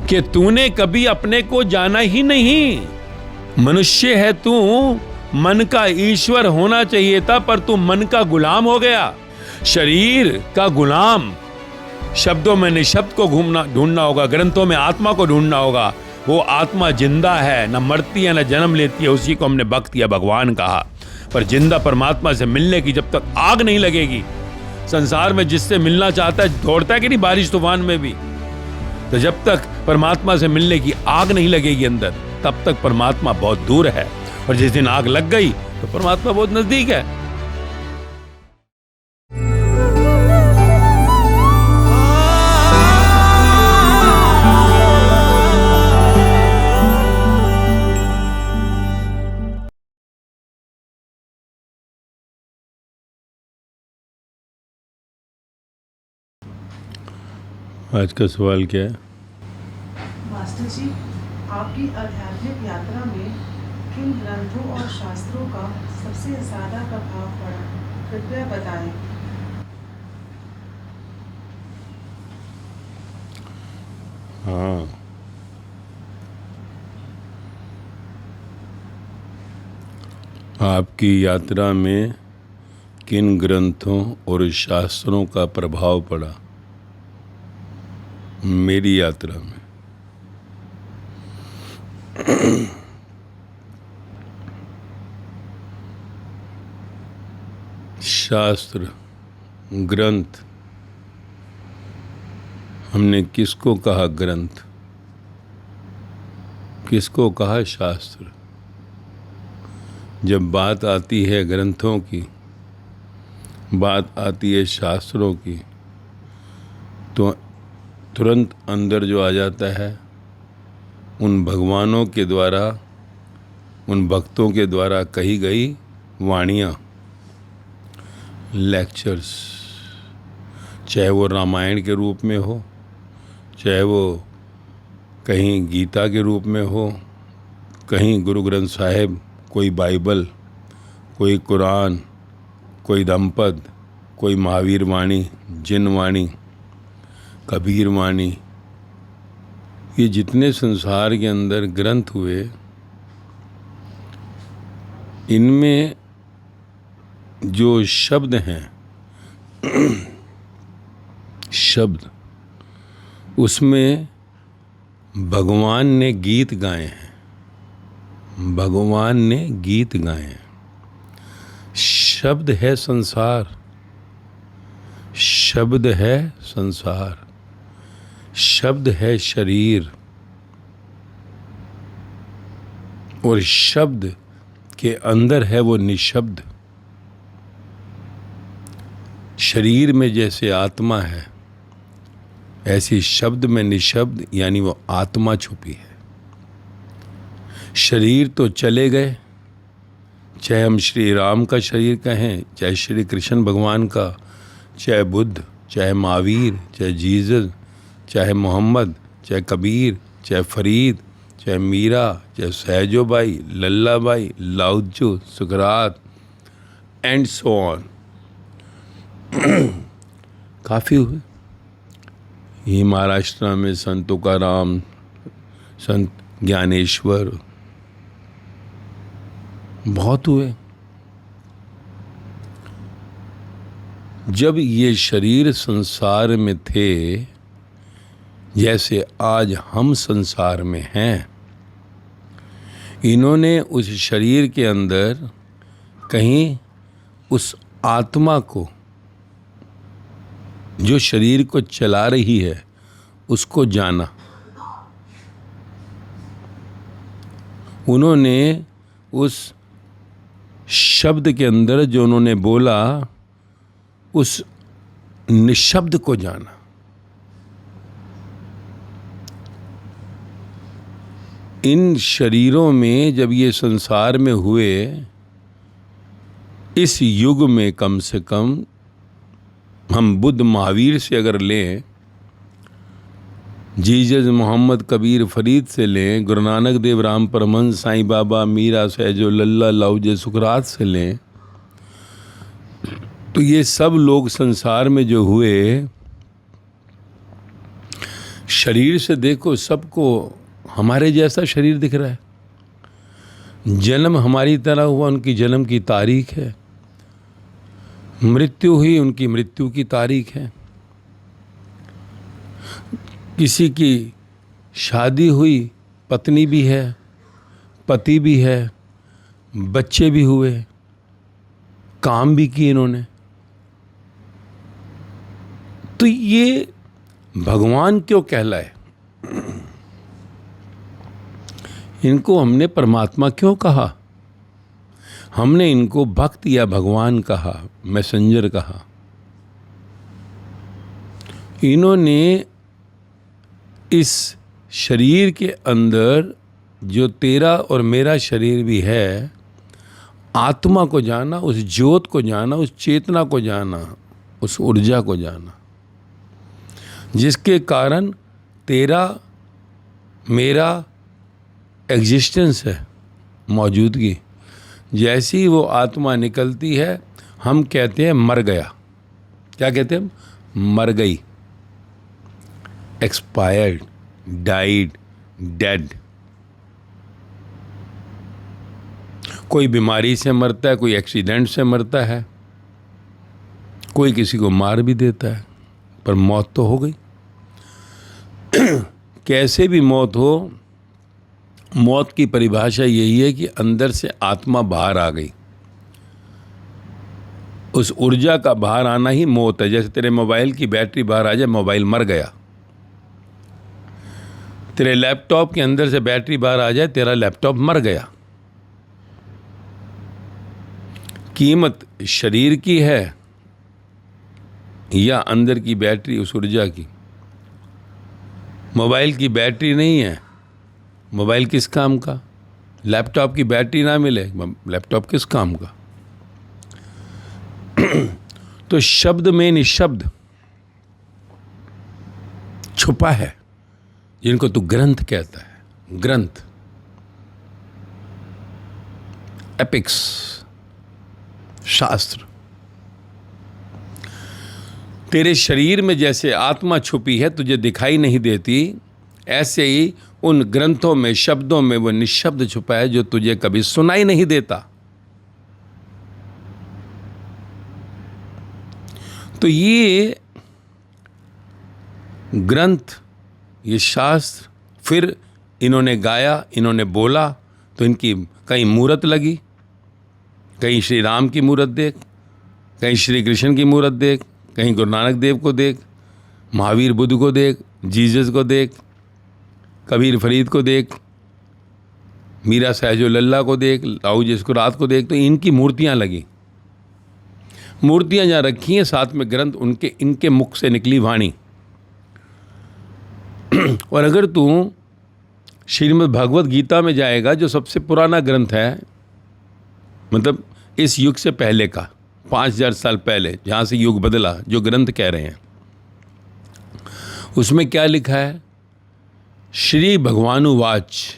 कि तूने कभी अपने को जाना ही नहीं। मनुष्य है तू, मन का ईश्वर होना चाहिए था, पर तू मन का गुलाम हो गया, शरीर का गुलाम। शब्दों में निशब्द को ढूंढना होगा, ग्रंथों में आत्मा को ढूंढना होगा। वो आत्मा जिंदा है, न मरती है न जन्म लेती है, उसी को हमने भक्त या भगवान कहा। पर जिंदा परमात्मा से मिलने की जब तक आग नहीं लगेगी, संसार में जिससे मिलना चाहता है दौड़ता है कि नहीं बारिश तूफान में भी, तो जब तक परमात्मा से मिलने की आग नहीं लगेगी अंदर, तब तक परमात्मा बहुत दूर है। और जिस दिन आग लग गई तो परमात्मा बहुत नजदीक है। आज का सवाल क्या है? मास्टर जी, आपकी आध्यात्मिक यात्रा में किन ग्रंथों और शास्त्रों का सबसे ज्यादा प्रभाव पड़ा, कृपया बताएं। हाँ, आपकी यात्रा में किन ग्रंथों और शास्त्रों का प्रभाव पड़ा? मेरी यात्रा में शास्त्र, ग्रंथ। हमने किसको कहा ग्रंथ, किसको कहा शास्त्र? जब बात आती है ग्रंथों की, बात आती है शास्त्रों की, तो तुरंत अंदर जो आ जाता है उन भगवानों के द्वारा, उन भक्तों के द्वारा कही गई वाणियाँ, लेक्चर्स, चाहे वो रामायण के रूप में हो, चाहे वो कहीं गीता के रूप में हो, कहीं गुरु ग्रंथ साहिब, कोई बाइबल, कोई कुरान, कोई धम्पद, कोई महावीर वाणी, जिन वाणी, कबीर वाणी। ये जितने संसार के अंदर ग्रंथ हुए, इनमें जो शब्द हैं, शब्द, उसमें भगवान ने गीत गाए हैं, भगवान ने गीत गाए हैं। शब्द है संसार, शब्द है संसार, शब्द है शरीर, और शब्द के अंदर है वो निशब्द। शरीर में जैसे आत्मा है, ऐसी शब्द में निशब्द यानी वो आत्मा छुपी है। शरीर तो चले गए, चाहे हम श्री राम का शरीर कहें, चाहे श्री कृष्ण भगवान का, चाहे बुद्ध, चाहे महावीर, चाहे जीसस, चाहे मोहम्मद, चाहे कबीर, चाहे फरीद, चाहे मीरा, चाहे Sahjobai, लल्लाबाई, Lao Tzu, Sukrat and so on. काफ़ी हुए। ये महाराष्ट्र में संत तुकाराम, संत ज्ञानेश्वर, बहुत हुए। जब ये शरीर संसार में थे, जैसे आज हम संसार में हैं, इन्होंने उस शरीर के अंदर कहीं उस आत्मा को, जो शरीर को चला रही है, उसको जाना। उन्होंने उस शब्द के अंदर जो उन्होंने बोला, उस निशब्द को जाना। इन शरीरों में जब ये संसार में हुए, इस युग में कम से कम हम बुद्ध महावीर से अगर लें, जीसस, मोहम्मद, कबीर, फरीद से लें, गुरु नानक देव, राम परमहंस, साईं बाबा, मीरा, सहजो, लल्ला, लाउजे, सुकरात से लें, तो ये सब लोग संसार में जो हुए, शरीर से देखो, सबको हमारे जैसा शरीर दिख रहा है। जन्म हमारी तरह हुआ, उनकी जन्म की तारीख है। मृत्यु हुई, उनकी मृत्यु की तारीख है। किसी की शादी हुई, पत्नी भी है, पति भी है, बच्चे भी हुए, काम भी किए इन्होंने। तो ये भगवान क्यों कहलाए? इनको हमने परमात्मा क्यों कहा? हमने इनको भक्त या भगवान कहा, मैसेंजर कहा। इन्होंने इस शरीर के अंदर जो तेरा और मेरा शरीर भी है, आत्मा को जाना, उस ज्योत को जाना, उस चेतना को जाना, उस ऊर्जा को जाना, जिसके कारण तेरा मेरा एग्जिस्टेंस है, मौजूदगी। जैसी ही वो आत्मा निकलती है, हम कहते हैं मर गया। क्या कहते हैं? मर गई, एक्सपायर्ड, डाइड, डेड। कोई बीमारी से मरता है, कोई एक्सीडेंट से मरता है, कोई किसी को मार भी देता है, पर मौत तो हो गई। कैसे भी मौत हो, मौत की परिभाषा यही है कि अंदर से आत्मा बाहर आ गई। उस ऊर्जा का बाहर आना ही मौत है। जैसे तेरे मोबाइल की बैटरी बाहर आ जाए, मोबाइल मर गया। तेरे लैपटॉप के अंदर से बैटरी बाहर आ जाए, तेरा लैपटॉप मर गया। कीमत शरीर की है या अंदर की बैटरी, उस ऊर्जा की? मोबाइल की बैटरी नहीं है, मोबाइल किस काम का? लैपटॉप की बैटरी ना मिले, लैपटॉप किस काम का? तो शब्द में निशब्द छुपा है, जिनको तू ग्रंथ कहता है। ग्रंथ, एपिक्स, शास्त्र। तेरे शरीर में जैसे आत्मा छुपी है, तुझे दिखाई नहीं देती, ऐसे ही उन ग्रंथों में, शब्दों में वो निशब्द छुपा है, जो तुझे कभी सुनाई नहीं देता। तो ये ग्रंथ, ये शास्त्र, फिर इन्होंने गाया, इन्होंने बोला, तो इनकी कहीं मूरत लगी। कहीं श्री राम की मूरत देख, कहीं श्री कृष्ण की मूरत देख, कहीं गुरु नानक देव को देख, महावीर बुद्ध को देख, जीसस को देख, कबीर फरीद को देख, मीरा सहजो लल्ला को देख, लाऊ जिसकुरात को देख। तो इनकी मूर्तियां लगी। मूर्तियां जहाँ रखी हैं, साथ में ग्रंथ, उनके इनके मुख से निकली वाणी। और अगर तू श्रीमद् भगवत गीता में जाएगा, जो सबसे पुराना ग्रंथ है, मतलब इस युग से पहले का, 5000 साल पहले जहाँ से युग बदला, जो ग्रंथ कह रहे हैं, उसमें क्या लिखा है? श्री भगवानुवाच।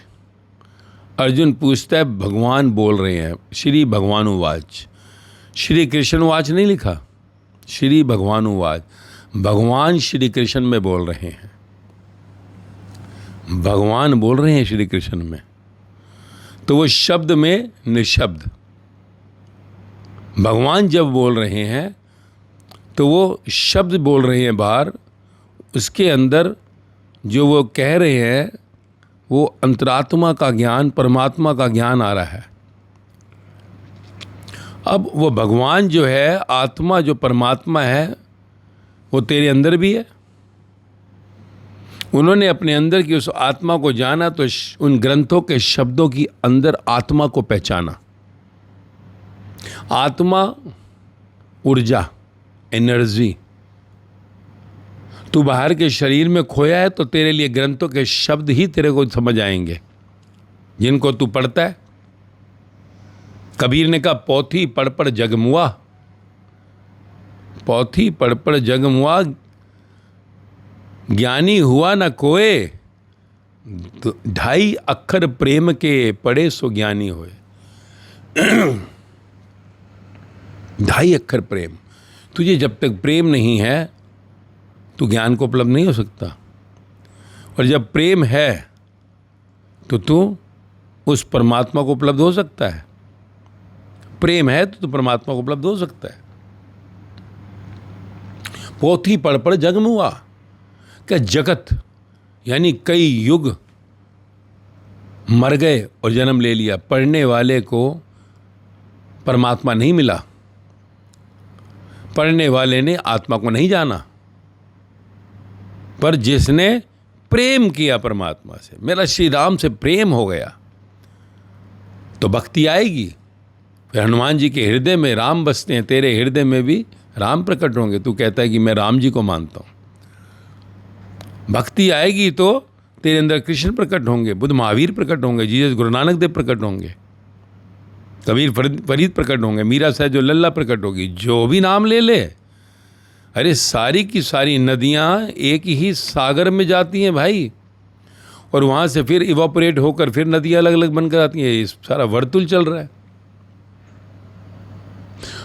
अर्जुन पूछता है, भगवान बोल रहे हैं, श्री भगवानुवाच। श्री कृष्णवाच नहीं लिखा, श्री भगवानुवाच। भगवान श्री कृष्ण में बोल रहे हैं, भगवान बोल रहे हैं श्री कृष्ण में। तो वो शब्द में निशब्द। भगवान जब बोल रहे हैं तो वो शब्द बोल रहे हैं बाहर, उसके अंदर जो वो कह रहे हैं वो अंतरात्मा का ज्ञान, परमात्मा का ज्ञान आ रहा है। अब वो भगवान जो है, आत्मा जो परमात्मा है, वो तेरे अंदर भी है। उन्होंने अपने अंदर की उस आत्मा को जाना, तो उन ग्रंथों के शब्दों की अंदर आत्मा को पहचाना। आत्मा, ऊर्जा, एनर्जी। तू बाहर के शरीर में खोया है, तो तेरे लिए ग्रंथों के शब्द ही तेरे को समझ आएंगे, जिनको तू पढ़ता है। कबीर ने कहा, पोथी पढ़ पढ़ जगमुआ, पोथी पढ़ पढ़ जगमुआ, ज्ञानी हुआ न कोय, 2.5 अक्षर प्रेम के पढ़े सो ज्ञानी होए। 2.5 अक्षर प्रेम। तुझे जब तक प्रेम नहीं है, तू ज्ञान को उपलब्ध नहीं हो सकता। और जब प्रेम है तो तू उस परमात्मा को उपलब्ध हो सकता है। प्रेम है तो तू परमात्मा को उपलब्ध हो सकता है। पोथी पढ़ पढ़ जग मुआ, क्या जगत यानी कई युग मर गए और जन्म ले लिया, पढ़ने वाले को परमात्मा नहीं मिला, पढ़ने वाले ने आत्मा को नहीं जाना। पर जिसने प्रेम किया परमात्मा से, मेरा श्री राम से प्रेम हो गया, तो भक्ति आएगी। फिर हनुमान जी के हृदय में राम बसते हैं, तेरे हृदय में भी राम प्रकट होंगे। तू कहता है कि मैं राम जी को मानता हूं, भक्ति आएगी तो तेरे अंदर कृष्ण प्रकट होंगे, बुद्ध महावीर प्रकट होंगे, जीसस गुरु नानक देव प्रकट होंगे, कबीर फरीद प्रकट होंगे, मीरा साहब जो लल्ला प्रकट होगी। जो भी नाम ले ले, अरे सारी की सारी नदियां एक ही सागर में जाती हैं भाई, और वहां से फिर इवापोरेट होकर फिर नदियां अलग अलग बनकर आती हैं। ये सारा वर्तुल चल रहा है।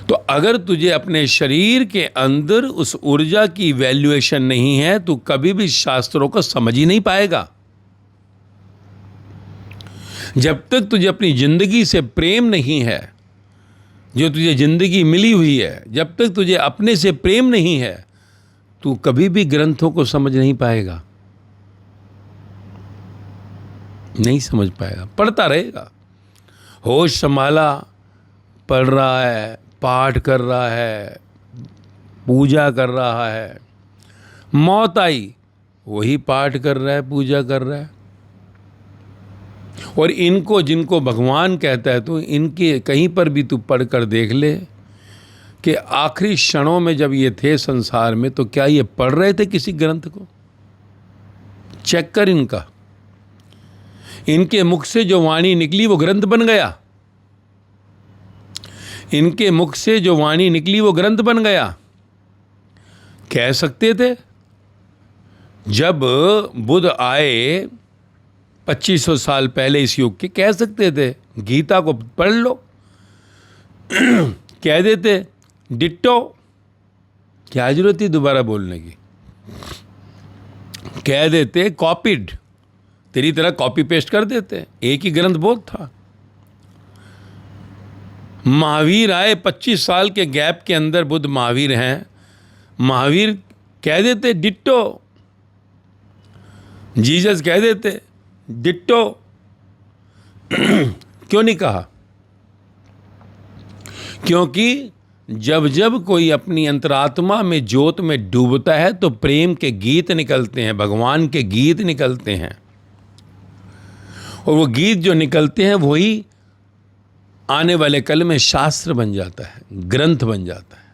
तो अगर तुझे अपने शरीर के अंदर उस ऊर्जा की वैल्यूएशन नहीं है, तो कभी भी शास्त्रों को समझ ही नहीं पाएगा। जब तक तुझे अपनी जिंदगी से प्रेम नहीं है, जो तुझे जिंदगी मिली हुई है, जब तक तुझे अपने से प्रेम नहीं है, तू कभी भी ग्रंथों को समझ नहीं पाएगा, नहीं समझ पाएगा। पढ़ता रहेगा, होश संभाला, पढ़ रहा है, पाठ कर रहा है, पूजा कर रहा है, मौत आई वही पाठ कर रहा है, पूजा कर रहा है। और इनको जिनको भगवान कहता है, तो इनके कहीं पर भी तू पढ़ कर देख ले कि आखिरी क्षणों में जब ये थे संसार में, तो क्या ये पढ़ रहे थे किसी ग्रंथ को? चेक कर इनका, इनके मुख से जो वाणी निकली वो ग्रंथ बन गया। इनके मुख से जो वाणी निकली वो ग्रंथ बन गया। कह सकते थे जब बुद्ध आए 2500 साल पहले इस युग के, कह सकते थे गीता को पढ़ लो, कह देते डिट्टो, क्या जरूरत थी दोबारा बोलने की, कह देते कॉपीड, तेरी तरह कॉपी पेस्ट कर देते, एक ही ग्रंथ बहुत था। महावीर आए 25 साल के गैप के अंदर, बुद्ध महावीर हैं, महावीर कह देते डिट्टो, जीसस कह देते डिट्टो। क्यों नहीं कहा? क्योंकि जब जब कोई अपनी अंतरात्मा में ज्योत में डूबता है तो प्रेम के गीत निकलते हैं, भगवान के गीत निकलते हैं, और वो गीत जो निकलते हैं वही आने वाले कल में शास्त्र बन जाता है, ग्रंथ बन जाता है।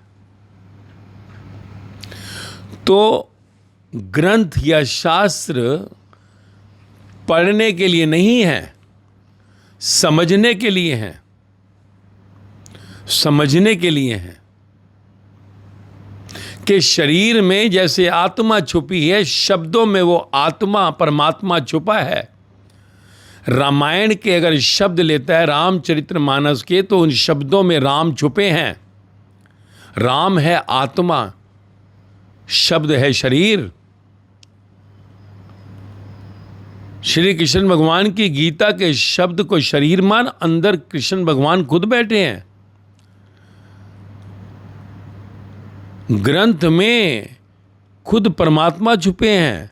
तो ग्रंथ या शास्त्र पढ़ने के लिए नहीं है, समझने के लिए हैं, समझने के लिए हैं कि शरीर में जैसे आत्मा छुपी है, शब्दों में वो आत्मा परमात्मा छुपा है। रामायण के अगर शब्द लेता है रामचरितमानस के, तो उन शब्दों में राम छुपे हैं। राम है आत्मा, शब्द है शरीर। श्री कृष्ण भगवान की गीता के शब्द को शरीर मान, अंदर कृष्ण भगवान खुद बैठे हैं। ग्रंथ में खुद परमात्मा छुपे हैं।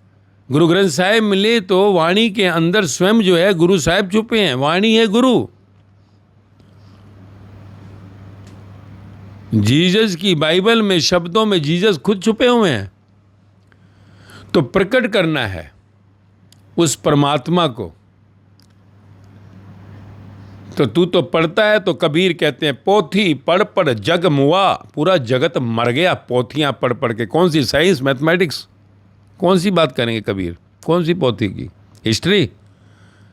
गुरु ग्रंथ साहिब मिले तो वाणी के अंदर स्वयं जो है गुरु साहिब छुपे हैं, वाणी है गुरु। जीसस की बाइबल में शब्दों में जीसस खुद छुपे हुए हैं। तो प्रकट करना है उस परमात्मा को। तो तू तो पढ़ता है, तो कबीर कहते हैं पोथी पढ़ पढ़ जग मुआ, पूरा जगत मर गया पोथियां पढ़ पढ़ के। कौन सी साइंस, मैथमेटिक्स, कौन सी बात करेंगे कबीर? कौन सी पोथी की? हिस्ट्री,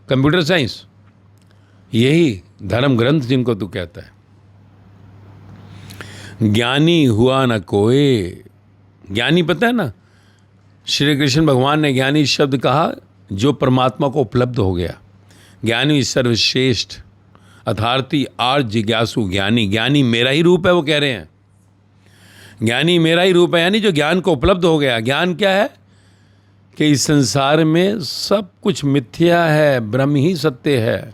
कंप्यूटर साइंस, यही धर्म ग्रंथ जिनको तू कहता है। ज्ञानी हुआ न कोई, ज्ञानी पता है ना, श्री कृष्ण भगवान ने ज्ञानी शब्द कहा जो परमात्मा को उपलब्ध हो गया। ज्ञानी सर्वश्रेष्ठ, अर्थार्थी, आर्य, जिज्ञासु, ज्ञानी। ज्ञानी मेरा ही रूप है, वो कह रहे हैं ज्ञानी मेरा ही रूप है, यानी जो ज्ञान को उपलब्ध हो गया। ज्ञान क्या है कि इस संसार में सब कुछ मिथ्या है, ब्रह्म ही सत्य है।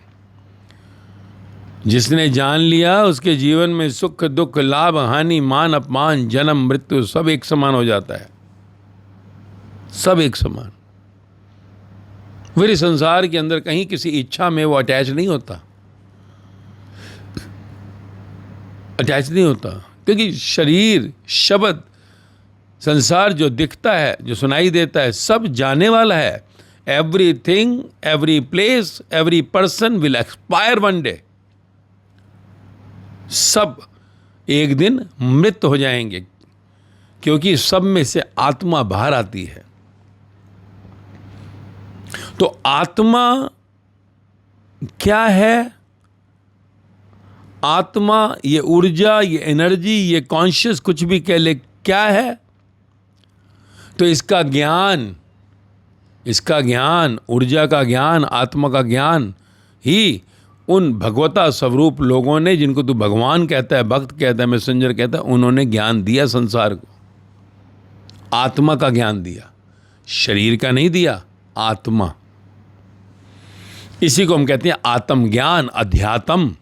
जिसने जान लिया उसके जीवन में सुख दुख, लाभ हानि, मान अपमान, जन्म मृत्यु सब एक समान हो जाता है, सब एक समान। फिर इस संसार के अंदर कहीं किसी इच्छा में वो अटैच नहीं होता, क्योंकि शरीर, शब्द, संसार जो दिखता है, जो सुनाई देता है, सब जाने वाला है। Everything, every place, every person will expire one day. सब एक दिन मृत हो जाएंगे, क्योंकि सब में से आत्मा बाहर आती है। तो आत्मा क्या है? आत्मा, ये ऊर्जा, ये एनर्जी, ये कॉन्शियस, कुछ भी कह ले, क्या है? तो इसका ज्ञान, ऊर्जा का ज्ञान, आत्मा का ज्ञान ही उन भगवता स्वरूप लोगों ने, जिनको तू भगवान कहता है, भक्त कहता है, मैसेंजर कहता है, उन्होंने ज्ञान दिया संसार को। आत्मा का ज्ञान दिया, शरीर का नहीं दिया, आत्मा। इसी को हम कहते हैं आत्म ज्ञान, अध्यात्म।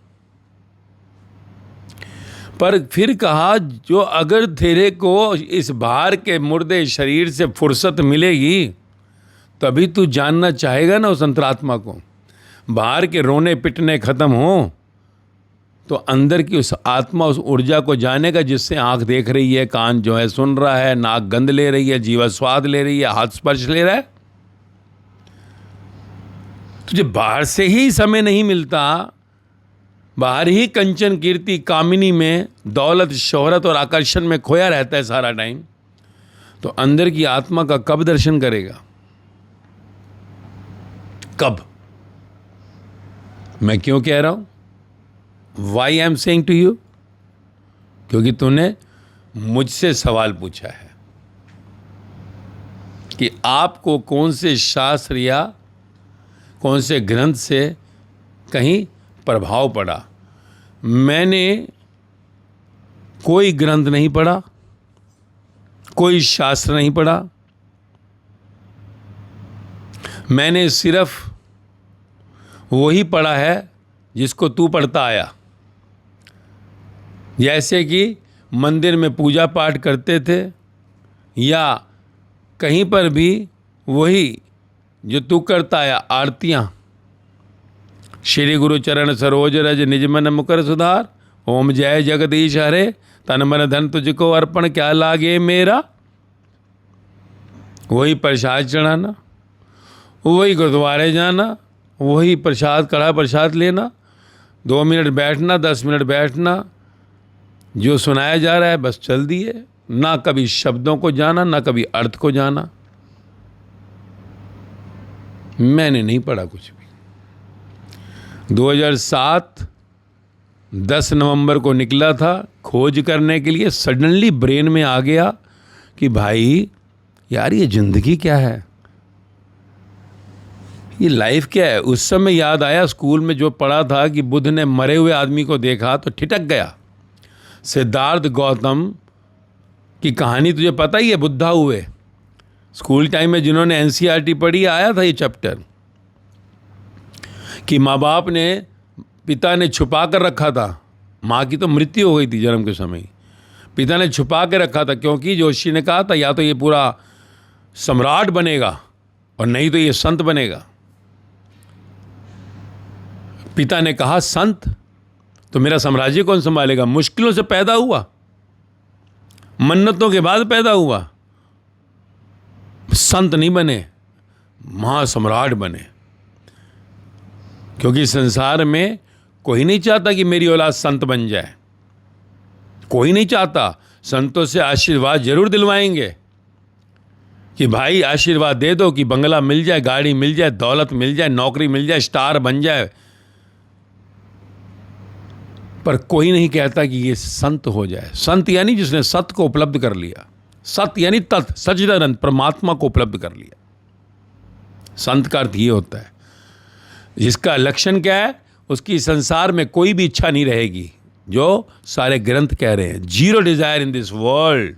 पर फिर कहा, जो अगर तेरे को इस बाहर के मुर्दे शरीर से फुर्सत मिलेगी, तभी तू जानना चाहेगा ना उस अंतरात्मा को। बाहर के रोने पिटने खत्म हो तो अंदर की उस आत्मा, उस ऊर्जा को जानेगा, जिससे आंख देख रही है, कान जो है सुन रहा है, नाक गंध ले रही है, जीवा स्वाद ले रही है, हाथ स्पर्श ले रहा है। तुझे बाहर से ही समय नहीं मिलता, बाहर ही कंचन कीर्ति कामिनी में, दौलत शोहरत और आकर्षण में खोया रहता है सारा टाइम, तो अंदर की आत्मा का कब दर्शन करेगा? कब? मैं क्यों कह रहा हूं? Why I am saying to you? क्योंकि तूने मुझसे सवाल पूछा है कि आपको कौन से शास्त्र या कौन से ग्रंथ से कहीं प्रभाव पड़ा। मैंने कोई ग्रंथ नहीं पढ़ा, कोई शास्त्र नहीं पढ़ा, मैंने सिर्फ वही पढ़ा है जिसको तू पढ़ता आया। जैसे कि मंदिर में पूजा पाठ करते थे, या कहीं पर भी वही जो तू करता आया, आरतियाँ, श्री गुरु चरण सरोज रज निज मन मुकर सुधार, ओम जय जगदीश हरे, तन मन धन तुझको अर्पण, क्या लागे मेरा। वही प्रसाद चढ़ाना, वही गुरुद्वारे जाना, वही प्रसाद, कड़ा प्रसाद लेना, 2 मिनट बैठना, 10 मिनट बैठना, जो सुनाया जा रहा है बस चल दिए, ना कभी शब्दों को जाना, ना कभी अर्थ को जाना। मैंने नहीं पढ़ा कुछ भी। 2007 10 नवंबर को निकला था खोज करने के लिए। सडनली ब्रेन में आ गया कि भाई यार, ये जिंदगी क्या है, ये लाइफ क्या है। उस समय याद आया स्कूल में जो पढ़ा था कि बुद्ध ने मरे हुए आदमी को देखा तो ठिठक गया। सिद्धार्थ गौतम की कहानी तुझे पता ही है, बुद्धा हुए। स्कूल टाइम में जिन्होंने एनसीईआरटी पढ़ी, आया था ये चैप्टर कि माँ बाप ने, पिता ने छुपा कर रखा था, माँ की तो मृत्यु हो गई थी जन्म के समय, पिता ने छुपा के रखा था, क्योंकि जोशी ने कहा था या तो ये पूरा सम्राट बनेगा और नहीं तो ये संत बनेगा। पिता ने कहा संत, तो मेरा साम्राज्य कौन संभालेगा। मुश्किलों से पैदा हुआ, मन्नतों के बाद पैदा हुआ, संत नहीं बने, महासम्राट बने। क्योंकि संसार में कोई नहीं चाहता कि मेरी औलाद संत बन जाए, कोई नहीं चाहता। संतों से आशीर्वाद जरूर दिलवाएंगे कि भाई आशीर्वाद दे दो कि बंगला मिल जाए, गाड़ी मिल जाए, दौलत मिल जाए, नौकरी मिल जाए, स्टार बन जाए, पर कोई नहीं कहता कि ये संत हो जाए। संत यानी जिसने सत्य को उपलब्ध कर लिया, सत्य यानी तत्, सच्चिदानंद परमात्मा को उपलब्ध कर लिया। संत का अर्थ ये होता है, जिसका लक्षण क्या है, उसकी संसार में कोई भी इच्छा नहीं रहेगी, जो सारे ग्रंथ कह रहे हैं। Zero desire in this world.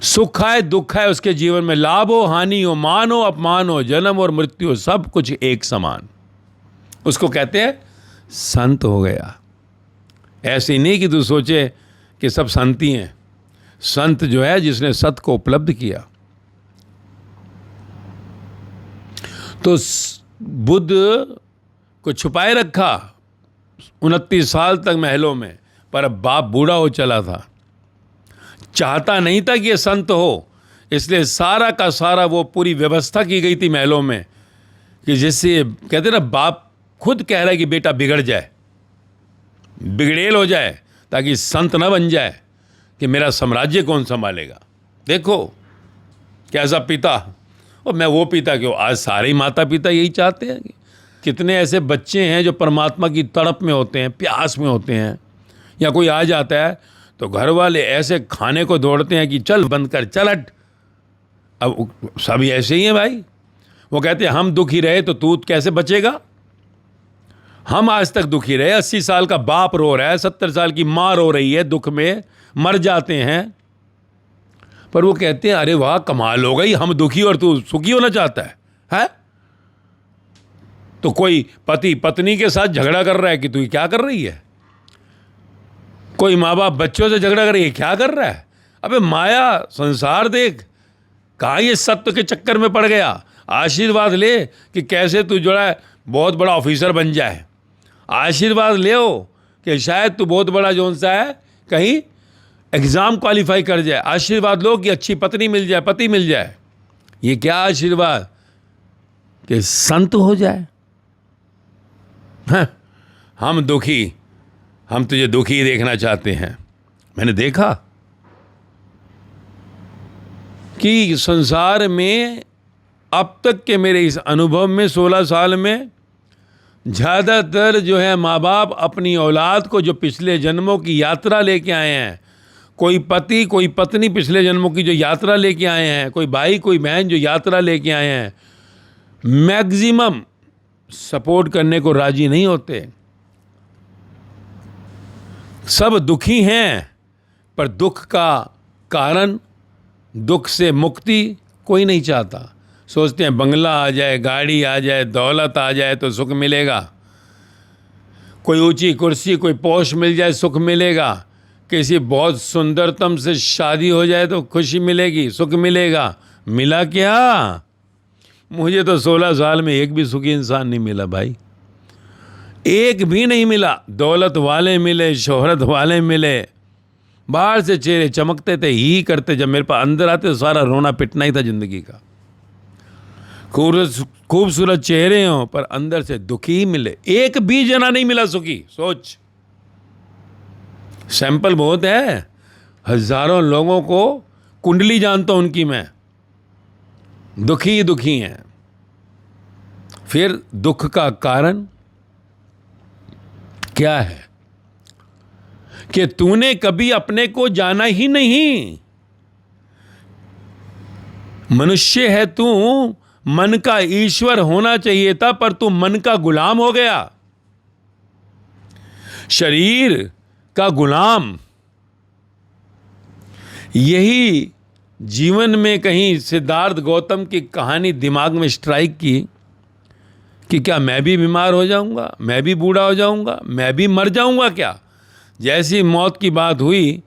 सुख है दुख है उसके जीवन में, लाभ हो हानि हो, मान हो अपमान हो, जन्म और मृत्यु हो, सब कुछ एक समान। उसको कहते हैं संत हो गया। ऐसे नहीं कि तू सोचे कि सब संत ही हैं। संत जो है जिसने सत्य को उपलब्ध किया। तो बुद्ध को छुपाए रखा 29 साल तक महलों में, पर अब बाप बूढ़ा हो चला था, चाहता नहीं था कि ये संत हो, इसलिए सारा का सारा वो पूरी व्यवस्था की गई थी महलों में कि जिससे कहते ना बाप खुद कह रहा है कि बेटा बिगड़ जाए, बिगड़ेल हो जाए, ताकि संत न बन जाए कि मेरा साम्राज्य कौन संभालेगा। देखो कैसा पिता, और मैं वो पिता क्यों, आज सारे ही माता पिता यही चाहते हैं। कितने ऐसे बच्चे हैं जो परमात्मा की तड़प में होते हैं, प्यास में होते हैं, या कोई आ जाता है तो घर वाले ऐसे खाने को दौड़ते हैं कि चल बंद कर, चल हट। अब सभी ऐसे ही हैं भाई। वो कहते हैं हम दुखी रहे तो तू कैसे बचेगा। हम आज तक दुखी रहे, 80 साल का बाप रो रहा है, 70 साल की माँ रो रही है, दुख में मर जाते हैं, पर वो कहते हैं अरे वाह कमाल हो गई, हम दुखी और तू सुखी होना चाहता है? तो कोई पति पत्नी के साथ झगड़ा कर रहा है कि तू क्या कर रही है, कोई माँ बाप बच्चों से झगड़ा कर रही है, क्या कर रहा है। अबे माया संसार देख, कहाँ ये सत्य के चक्कर में पड़ गया। आशीर्वाद ले कि कैसे तू जो है बहुत बड़ा ऑफिसर बन जाए, आशीर्वाद ले हो कि शायद तू बहुत बड़ा जोन सा है कहीं एग्ज़ाम क्वालिफाई कर जाए, आशीर्वाद लो कि अच्छी पत्नी मिल जाए, पति मिल जाए। ये क्या आशीर्वाद कि संत हो जाए। हाँ, हम दुखी, हम तुझे दुखी देखना चाहते हैं। मैंने देखा कि संसार में अब तक के मेरे इस अनुभव में 16 साल में ज़्यादातर जो है माँ बाप अपनी औलाद को जो पिछले जन्मों की यात्रा लेके आए हैं, कोई पति कोई पत्नी पिछले जन्मों की जो यात्रा लेके आए हैं, कोई भाई कोई बहन जो यात्रा लेके आए हैं, मैक्सिमम सपोर्ट करने को राजी नहीं होते। सब दुखी हैं, पर दुख का कारण, दुख से मुक्ति कोई नहीं चाहता। सोचते हैं बंगला आ जाए, गाड़ी आ जाए, दौलत आ जाए तो सुख मिलेगा, कोई ऊंची कुर्सी कोई पोस्ट मिल जाए सुख मिलेगा, किसी बहुत सुंदरतम से शादी हो जाए तो खुशी मिलेगी, सुख मिलेगा। मिला क्या? मुझे तो 16 साल में एक भी सुखी इंसान नहीं मिला भाई, एक भी नहीं मिला। दौलत वाले मिले, शोहरत वाले मिले, बाहर से चेहरे चमकते थे, ही करते, जब मेरे पास अंदर आते तो सारा रोना पिटना ही था जिंदगी का। खूबसूरत चेहरे हों पर अंदर से दुखी ही मिले, एक भी जना नहीं मिला सुखी। सोच, सैंपल बहुत है, हजारों लोगों को कुंडली जानता हूं उनकी मैं, दुखी ही दुखी हैं। फिर दुख का कारण क्या है कि तूने कभी अपने को जाना ही नहीं। मनुष्य है तू, मन का ईश्वर होना चाहिए था, पर तू मन का गुलाम हो गया, शरीर का गुलाम। यही जीवन में कहीं सिद्धार्थ गौतम की कहानी दिमाग में स्ट्राइक की कि क्या मैं भी बीमार हो जाऊंगा, मैं भी बूढ़ा हो जाऊंगा, मैं भी मर जाऊंगा क्या। जैसी मौत की बात हुई,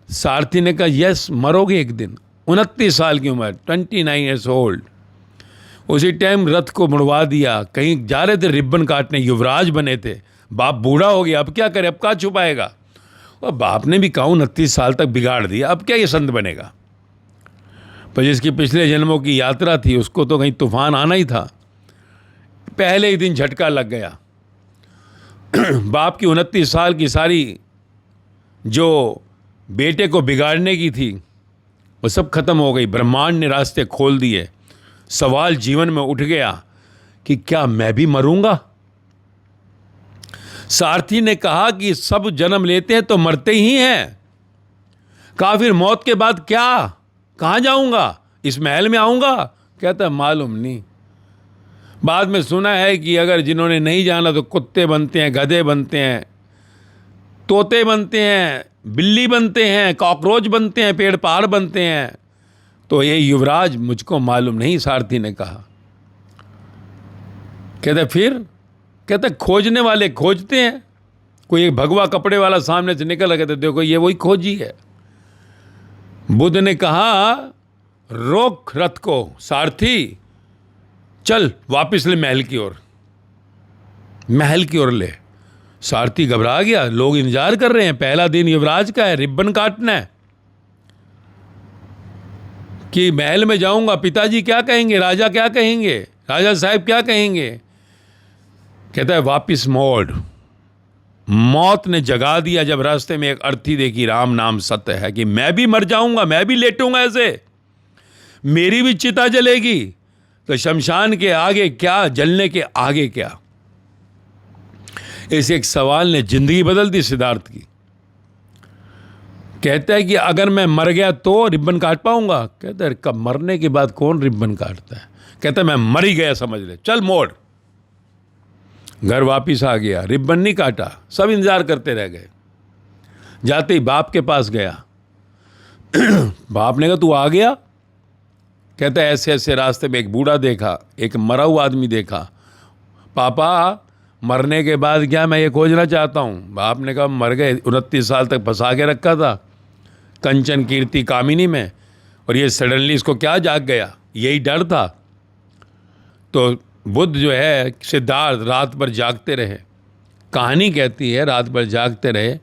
सारथी ने कहा यस मरोगे एक दिन। 29 साल की उम्र, 29 ईयर्स ओल्ड। उसी टाइम रथ को मुड़वा दिया, कहीं जा रहे थे रिबन काटने, युवराज बने थे, बाप बूढ़ा हो गया, अब क्या करे, अब कहाँ छुपाएगा। और बाप ने भी कहा 29 साल तक बिगाड़ दिया, अब क्या ये संत बनेगा। पर जिसकी पिछले जन्मों की यात्रा थी उसको तो कहीं तूफान आना ही था। पहले ही दिन झटका लग गया। बाप की 29 साल की सारी जो बेटे को बिगाड़ने की थी वो सब खत्म हो गई। ब्रह्मांड ने रास्ते खोल दिए। सवाल जीवन में उठ गया कि क्या मैं भी मरूंगा। सारथी ने कहा कि सब जन्म लेते हैं तो मरते ही हैं, कहा फिर मौत के बाद क्या, कहाँ जाऊंगा, इस महल में आऊंगा। कहता मालूम नहीं। बाद में सुना है कि अगर जिन्होंने नहीं जाना तो कुत्ते बनते हैं, गधे बनते हैं, तोते बनते हैं, बिल्ली बनते हैं, कॉकरोच बनते हैं, पेड़ पहाड़ बनते हैं। तो ये युवराज मुझको मालूम नहीं, सारथी ने कहा। कहते फिर? कहते खोजने वाले खोजते हैं। कोई एक भगवा कपड़े वाला सामने से निकल गया, तो देखो ये वही खोजी है। बुद्ध ने कहा रोक रथ को, सारथी चल वापस ले महल की ओर, महल की ओर ले। सारथी घबरा गया, लोग इंतजार कर रहे हैं, पहला दिन युवराज का है, रिबन काटना है कि महल में जाऊंगा, पिताजी क्या कहेंगे, राजा क्या कहेंगे, राजा साहब क्या कहेंगे। कहता है वापिस मोड़। मौत ने जगा दिया जब रास्ते में एक अर्थी देखी, राम नाम सत्य है, कि मैं भी मर जाऊंगा, मैं भी लेटूंगा ऐसे, मेरी भी चिता जलेगी, तो शमशान के आगे क्या, जलने के आगे क्या। इस एक सवाल ने जिंदगी बदल दी सिद्धार्थ की। कहता है कि अगर मैं मर गया तो रिबन काट पाऊंगा। कहता है कब, मरने के बाद कौन रिबन काटता है। कहता है मैं मर ही गया समझ ले, चल मोड़। घर वापिस आ गया, रिबन नहीं काटा, सब इंतजार करते रह गए। जाते ही बाप के पास गया। बाप ने कहा तू आ गया। कहता है ऐसे ऐसे रास्ते में एक बूढ़ा देखा, एक मरा हुआ आदमी देखा। पापा मरने के बाद क्या, मैं ये खोजना चाहता हूँ। बाप ने कहा मर गए, 29 साल तक फंसा के रखा था कंचन कीर्ति कामिनी में, और ये सडनली इसको क्या जाग गया, यही डर था। तो बुद्ध जो है, सिद्धार्थ रात भर जागते रहे। कहानी कहती है रात भर जागते रहे।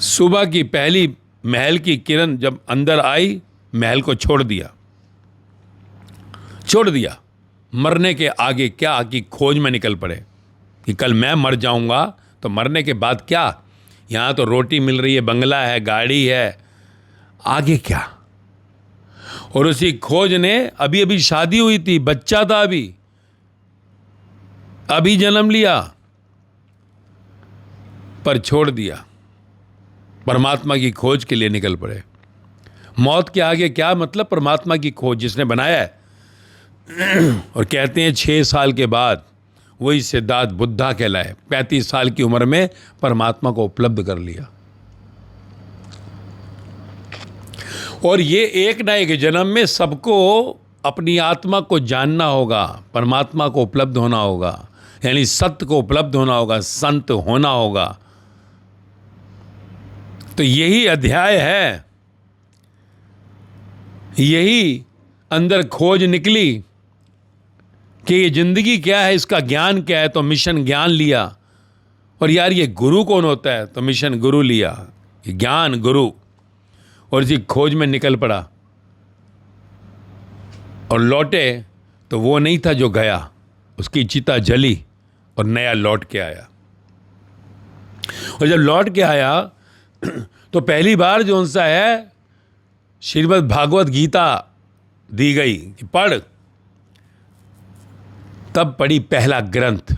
सुबह की पहली महल की किरण जब अंदर आई, महल को छोड़ दिया, छोड़ दिया। मरने के आगे क्या की खोज में निकल पड़े कि कल मैं मर जाऊंगा तो मरने के बाद क्या। यहाँ तो रोटी मिल रही है, बंगला है, गाड़ी है, आगे क्या। और उसी खोज ने, अभी अभी शादी हुई थी, बच्चा था, अभी जन्म लिया, पर छोड़ दिया, परमात्मा की खोज के लिए निकल पड़े। मौत के आगे क्या मतलब, परमात्मा की खोज जिसने बनाया है। और कहते हैं 6 साल के बाद वही सिद्धार्थ बुद्धा कहलाए, 35 साल की उम्र में परमात्मा को उपलब्ध कर लिया। और ये एक ना एक जन्म में सबको अपनी आत्मा को जानना होगा, परमात्मा को उपलब्ध होना होगा, यानी सत्य को उपलब्ध होना होगा, संत होना होगा। तो यही अध्याय है, यही अंदर खोज निकली कि ये जिंदगी क्या है, इसका ज्ञान क्या है। तो मिशन ज्ञान लिया। और यार ये गुरु कौन होता है, तो मिशन गुरु लिया, ज्ञान गुरु। और इसी खोज में निकल पड़ा और लौटे तो वो नहीं था जो गया, उसकी चिता जली और नया लौट के आया। और जब लौट के आया तो पहली बार जो उनसा है श्रीमद् भागवत गीता दी गई कि पढ़। तब पढ़ी पहला ग्रंथ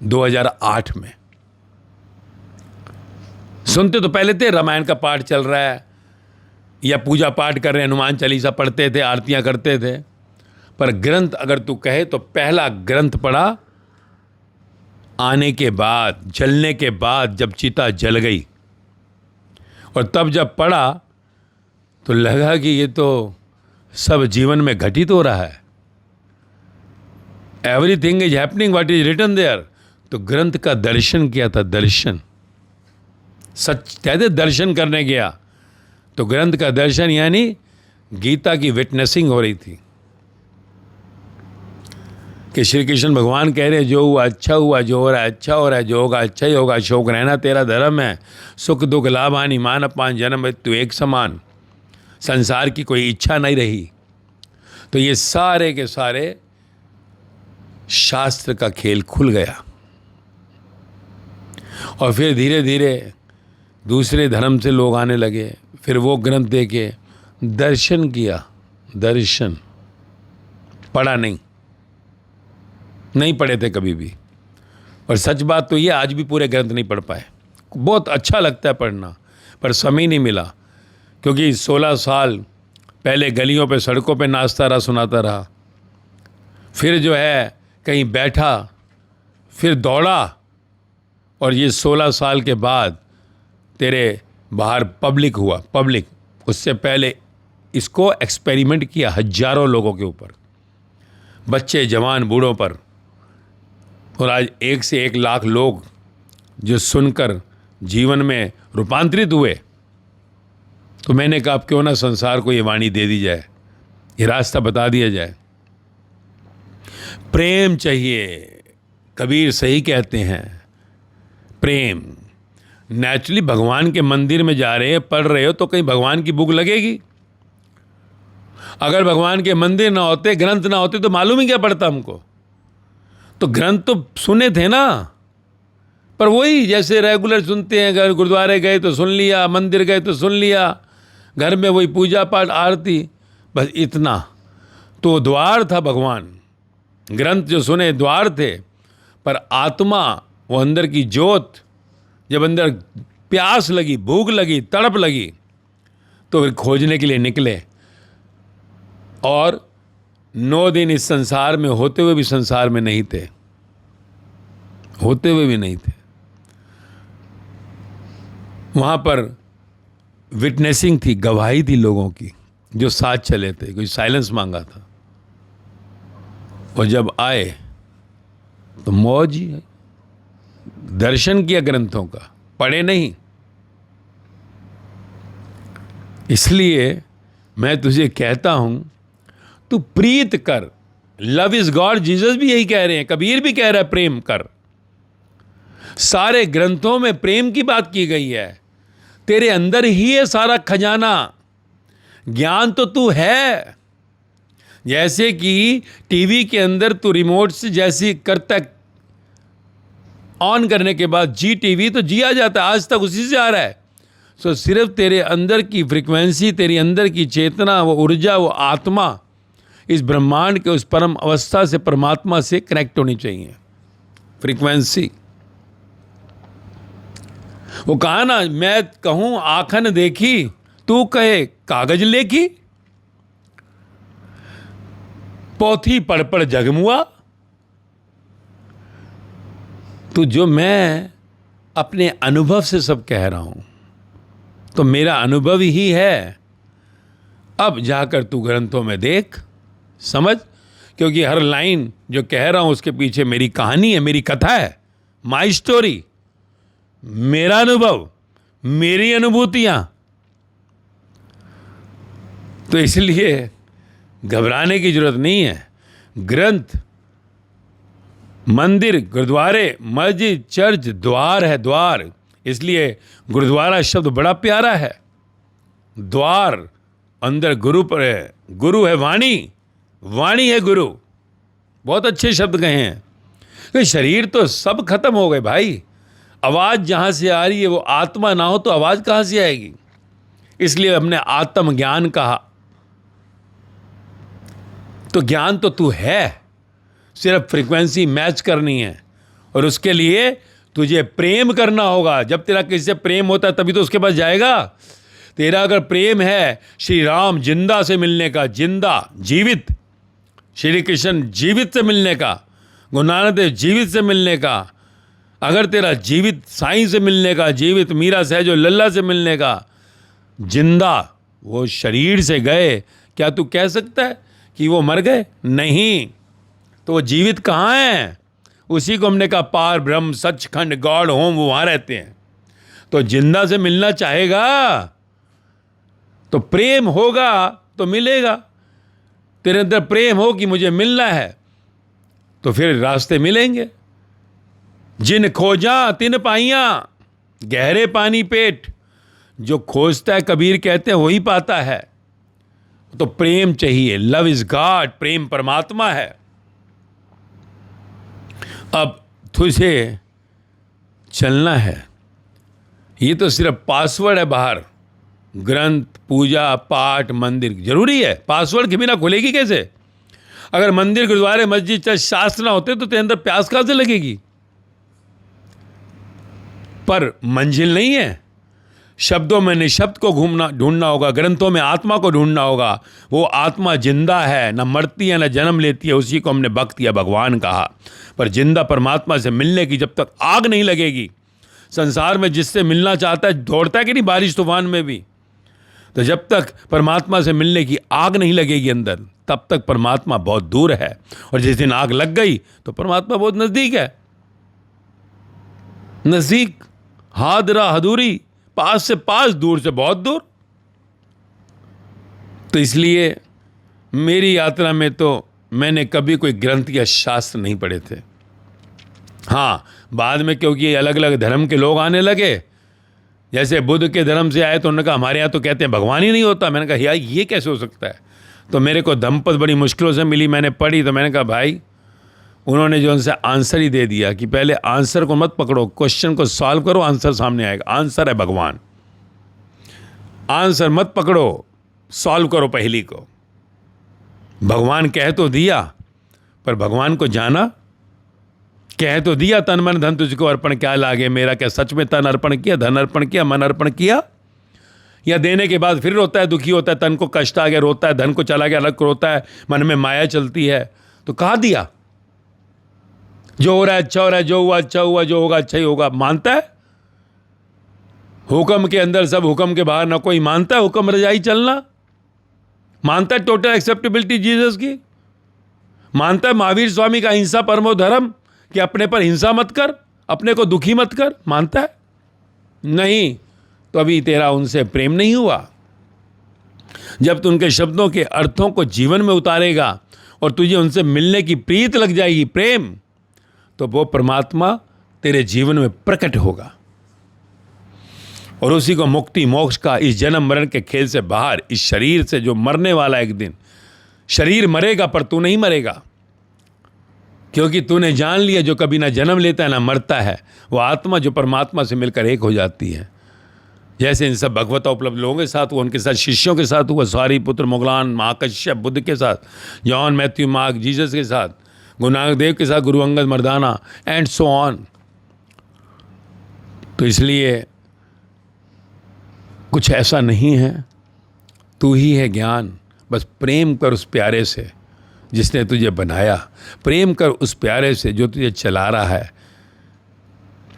2008 में। सुनते तो पहले थे रामायण का पाठ चल रहा है या पूजा पाठ कर रहे हैं, हनुमान चालीसा पढ़ते थे, आरतियां करते थे, पर ग्रंथ अगर तू कहे तो पहला ग्रंथ पढ़ा आने के बाद, जलने के बाद, जब चिता जल गई। और तब जब पढ़ा तो लगा कि ये तो सब जीवन में घटित हो रहा है। Everything is happening what is written there. तो ग्रंथ का दर्शन किया था, दर्शन। सच कहते दर्शन करने गया तो ग्रंथ का दर्शन यानी गीता की विटनेसिंग हो रही थी कि श्री कृष्ण भगवान कह रहे जो हुआ अच्छा हुआ, जो हो रहा है अच्छा हो रहा है, जो होगा अच्छा ही होगा, शोक रहना तेरा धर्म है, सुख दुख लाभ हानि मान अपमान जन्म मृत्यु एक समान, संसार की कोई इच्छा नहीं रही। तो ये सारे के सारे शास्त्र का खेल खुल गया। और फिर धीरे धीरे दूसरे धर्म से लोग आने लगे, फिर वो ग्रंथ देखे, दर्शन किया, दर्शन पढ़ा नहीं पढ़े थे कभी भी। और सच बात तो ये आज भी पूरे ग्रंथ नहीं पढ़ पाए। बहुत अच्छा लगता है पढ़ना, पर समय नहीं मिला, क्योंकि 16 साल पहले गलियों पे सड़कों पे नाचता रहा, सुनाता रहा, फिर जो है कहीं बैठा, फिर दौड़ा, और ये 16 साल के बाद तेरे बाहर पब्लिक हुआ, पब्लिक, उससे पहले इसको एक्सपेरिमेंट किया हजारों लोगों के ऊपर, बच्चे, जवान, बूढ़ों पर, और आज 1 से 1 लाख लोग जो सुनकर जीवन में रूपांतरित हुए। तो मैंने कहा अब क्यों ना संसार को ये वाणी दे दी जाए, ये रास्ता बता दिया जाए। प्रेम चाहिए, कबीर सही कहते हैं, प्रेम। नेचुरली भगवान के मंदिर में जा रहे हैं, पढ़ रहे हो तो कहीं भगवान की भूख लगेगी। अगर भगवान के मंदिर ना होते, ग्रंथ ना होते तो मालूम ही क्या पड़ता हमको। तो ग्रंथ तो सुने थे ना, पर वही जैसे रेगुलर सुनते हैं, अगर गुरुद्वारे गए तो सुन लिया, मंदिर गए तो सुन लिया, घर में वही पूजा पाठ, आरती, बस इतना। तो द्वार था भगवान, ग्रंथ जो सुने द्वार थे, पर आत्मा, वो अंदर की ज्योत, जब अंदर प्यास लगी, भूख लगी, तड़प लगी, तो फिर खोजने के लिए निकले। और 9 दिन इस संसार में होते हुए भी संसार में नहीं थे, होते हुए भी नहीं थे। वहाँ पर विटनेसिंग थी, गवाही थी लोगों की जो साथ चले थे, कोई साइलेंस मांगा था। और जब आए तो मौज ही है, दर्शन किया ग्रंथों का, पढ़े नहीं। इसलिए मैं तुझे कहता हूं, तू प्रीत कर। लव इज गॉड, जीसस भी यही कह रहे हैं, कबीर भी कह रहा है प्रेम कर। सारे ग्रंथों में प्रेम की बात की गई है। तेरे अंदर ही है सारा खजाना, ज्ञान तो तू है। जैसे कि टीवी के अंदर तू रिमोट से जैसी करता, ऑन करने के बाद जी टीवी, तो जी आ जाता है, आज तक उसी से आ रहा है। सो सिर्फ तेरे अंदर की फ्रिक्वेंसी, तेरी अंदर की चेतना, वो ऊर्जा, वो आत्मा इस ब्रह्मांड के उस परम अवस्था से, परमात्मा से कनेक्ट होनी चाहिए। फ्रिक्वेंसी, वो कहा ना, मैं कहूं आंखन देखी, तू कहे कागज लेखी, पोथी पढ़ पढ़ जगमुआ। तो जो मैं अपने अनुभव से सब कह रहा हूं, तो मेरा अनुभव ही है। अब जाकर तू ग्रंथों में देख, समझ, क्योंकि हर लाइन जो कह रहा हूं उसके पीछे मेरी कहानी है, मेरी कथा है, माई स्टोरी, मेरा अनुभव, मेरी अनुभूतियां। तो इसलिए घबराने की जरूरत नहीं है। ग्रंथ, मंदिर, गुरुद्वारे, मस्जिद, चर्च द्वार है, द्वार। इसलिए गुरुद्वारा शब्द बड़ा प्यारा है। द्वार, अंदर गुरु पर है, गुरु है वाणी, वाणी है गुरु। बहुत अच्छे शब्द कहे हैं। तो शरीर तो सब खत्म हो गए भाई, आवाज जहां से आ रही है वो आत्मा ना हो तो आवाज कहां से आएगी। इसलिए हमने आत्म ज्ञान कहा। तो ज्ञान तो तू है, सिर्फ फ्रीक्वेंसी मैच करनी है, और उसके लिए तुझे प्रेम करना होगा। जब तेरा किसी से प्रेम होता है तभी तो उसके पास जाएगा। तेरा अगर प्रेम है श्री राम जिंदा से मिलने का, जिंदा, जीवित, श्री कृष्ण जीवित से मिलने का, गुरु नानक देव जीवित से मिलने का, अगर तेरा जीवित साईं से मिलने का, जीवित मीरा सहजो लल्ला से मिलने का, जिंदा, वो शरीर से गए, क्या तू कह सकता है कि वो मर गए? नहीं। तो वो जीवित कहाँ हैं? उसी को हमने कहा पार ब्रह्म सचखंड गॉड होम, वो वहाँ रहते हैं। तो जिंदा से मिलना चाहेगा तो प्रेम होगा तो मिलेगा। तेरे अंदर प्रेम हो कि मुझे मिलना है तो फिर रास्ते मिलेंगे। जिन खोजा तिन पाइया, गहरे पानी पेट। जो खोजता है, कबीर कहते हैं, वही पाता है। तो प्रेम चाहिए। लव इज गॉड, प्रेम परमात्मा है। अब तुझे चलना है। ये तो सिर्फ पासवर्ड है बाहर। ग्रंथ, पूजा पाठ, मंदिर जरूरी है। पासवर्ड के बिना खुलेगी कैसे? अगर मंदिर, गुरुद्वारे, मस्जिद, चर्च, शास्त्र ना होते तो तेरे अंदर प्यास कहां से लगेगी? पर मंजिल नहीं है। शब्दों में निशब्द को ढूंढना होगा, ग्रंथों में आत्मा को ढूंढना होगा। वो आत्मा जिंदा है, न मरती है न जन्म लेती है। उसी को हमने भक्त या भगवान कहा। पर जिंदा परमात्मा से मिलने की जब तक आग नहीं लगेगी, संसार में जिससे मिलना चाहता है दौड़ता है कि नहीं, बारिश तूफान में भी। तो जब तक परमात्मा से मिलने की आग नहीं लगेगी अंदर, तब तक परमात्मा बहुत दूर है। और जिस दिन आग लग गई तो परमात्मा बहुत नजदीक है। नजदीक, हादरा हदूरी, पास से पास, दूर से बहुत दूर। तो इसलिए मेरी यात्रा में तो मैंने कभी कोई ग्रंथ या शास्त्र नहीं पढ़े थे। हाँ, बाद में क्योंकि अलग अलग धर्म के लोग आने लगे, जैसे बुद्ध के धर्म से आए तो उन्होंने कहा हमारे यहाँ तो कहते हैं भगवान ही नहीं होता। मैंने कहा यार ये कैसे हो सकता है। तो मेरे को धम्मपद बड़ी मुश्किलों से मिली, मैंने पढ़ी। तो मैंने कहा भाई, उन्होंने जो उनसे आंसर ही दे दिया कि पहले आंसर को मत पकड़ो, क्वेश्चन को सॉल्व करो, आंसर सामने आएगा। आंसर है भगवान। आंसर मत पकड़ो, सॉल्व करो पहली को। भगवान कह तो दिया, पर भगवान को जाना। कह तो दिया तन मन धन तुझको अर्पण क्या लागे मेरा, क्या सच में तन अर्पण किया, धन अर्पण किया, मन अर्पण किया? या देने के बाद फिर रोता है, दुखी होता है, तन को कष्ट आ गया रोता है, धन को चला गया अलग रोता है, मन में माया चलती है। तो कहा दिया जो हो रहा है अच्छा हो रहा है, जो हुआ अच्छा हुआ, जो होगा अच्छा ही होगा। मानता है हुक्म के अंदर सब, हुक्म के बाहर ना कोई। मानता है हुक्म रजाई चलना? मानता है टोटल एक्सेप्टेबिलिटी जीसस की? मानता है महावीर स्वामी का हिंसा परमो धर्म, कि अपने पर हिंसा मत कर, अपने को दुखी मत कर? मानता है? नहीं। तो अभी तेरा उनसे प्रेम नहीं हुआ। जब तू उनके शब्दों के अर्थों को जीवन में उतारेगा और तुझे उनसे मिलने की प्रीत लग जाएगी, प्रेम, तो वो परमात्मा तेरे जीवन में प्रकट होगा। और उसी को मुक्ति मोक्ष का, इस जन्म मरण के खेल से बाहर, इस शरीर से जो मरने वाला एक दिन, शरीर मरेगा पर तू नहीं मरेगा, क्योंकि तूने जान लिया जो कभी ना जन्म लेता है ना मरता है, वो आत्मा जो परमात्मा से मिलकर एक हो जाती है। जैसे इन सब भगवता उपलब्ध लोगों के साथ हुआ, उनके साथ शिष्यों के साथ हुआ, सारी पुत्र मुगलान, महाकश्यप बुद्ध के साथ, जॉन मैथ्यू मार्क जीसस के साथ, गुरु नानक देव के साथ, गुरु अंगद मर्दाना, एंड सो ऑन। तो इसलिए कुछ ऐसा नहीं है, तू ही है ज्ञान। बस प्रेम कर उस प्यारे से जिसने तुझे बनाया, प्रेम कर उस प्यारे से जो तुझे चला रहा है,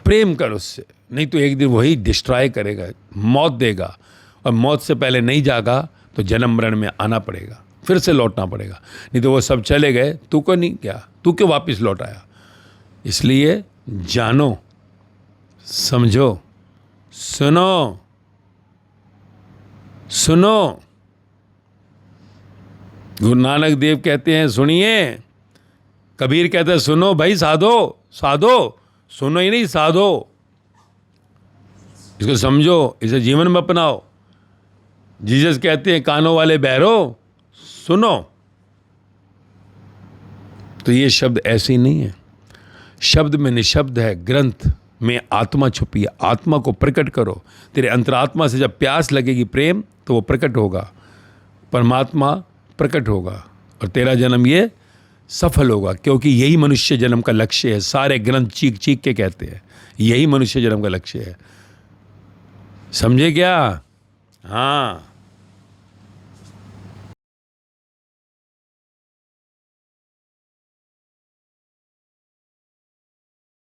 प्रेम कर उससे। नहीं तो एक दिन वही डिस्ट्रॉय करेगा, मौत देगा, और मौत से पहले नहीं जागा तो जन्म मरण में आना पड़ेगा, फिर से लौटना पड़ेगा। नहीं तो वो सब चले गए, तू को नहीं क्या, तू क्यों वापस लौट आया? इसलिए जानो, समझो, सुनो, सुनो। गुरु नानक देव कहते हैं सुनिए, कबीर कहते हैं सुनो भाई साधो, साधो, सुनो ही नहीं साधो, इसको समझो, इसे जीवन में अपनाओ। जीसस कहते हैं कानों वाले बहरो सुनो। तो ये शब्द ऐसे ही नहीं है, शब्द में निशब्द है, ग्रंथ में आत्मा छुपी है। आत्मा को प्रकट करो। तेरे अंतरात्मा से जब प्यास लगेगी प्रेम, तो वो प्रकट होगा, परमात्मा प्रकट होगा, और तेरा जन्म ये सफल होगा। क्योंकि यही मनुष्य जन्म का लक्ष्य है। सारे ग्रंथ चीख चीख के कहते हैं यही मनुष्य जन्म का लक्ष्य है। समझे क्या? हाँ।